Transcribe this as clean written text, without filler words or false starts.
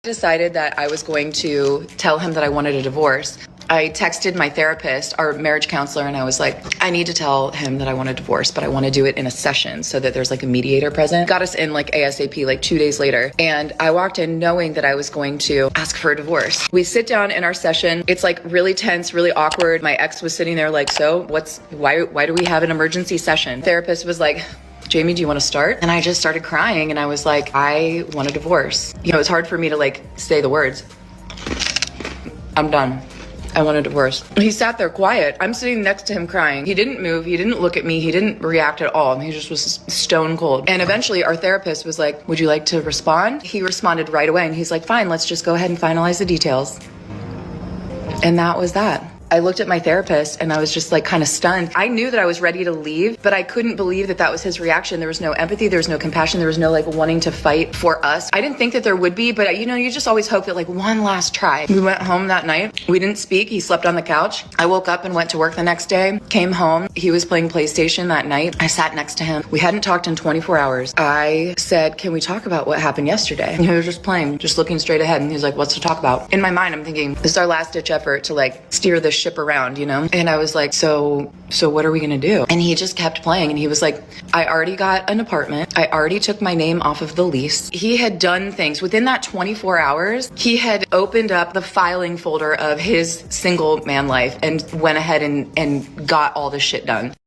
Decided that I was going to tell him that I wanted a divorce. I texted my therapist, our marriage counselor, and I was like, I need to tell him that I want a divorce, but I want to do it in a session so that there's like a mediator present. Got us in like ASAP, like 2 days later. And I walked in knowing that I was going to ask for a divorce. We sit down in our session. It's like really tense, really awkward. My ex was sitting there like, so why do we have an emergency session? Therapist was like, Jamie, do you want to start? And I just started crying and I was like, I want a divorce. You know, it's hard for me to like say the words. I'm done. I want a divorce. He sat there quiet. I'm sitting next to him crying. He didn't move. He didn't look at me. He didn't react at all. He just was stone cold. And eventually our therapist was like, would you like to respond? He responded right away and he's like, fine, let's just go ahead and finalize the details. And that was that. I looked at my therapist and I was just like kind of stunned. I knew that I was ready to leave, but I couldn't believe that that was his reaction. There was no empathy. There was no compassion. There was no like wanting to fight for us. I didn't think that there would be, but you know, you just always hope that like one last try. We went home that night. We didn't speak. He slept on the couch. I woke up and went to work the next day, came home. He was playing PlayStation that night. I sat next to him. We hadn't talked in 24 hours. I said, can we talk about what happened yesterday? And he was just playing, just looking straight ahead. And he's like, what's to talk about? In my mind, I'm thinking, this is our last ditch effort to like steer this ship around, you know? And I was like, so what are we gonna do? And he just kept playing and he was like, I already got an apartment. I already took my name off of the lease. He had done things within that 24 hours. He had opened up the filing folder of his single man life and went ahead and got all this shit done.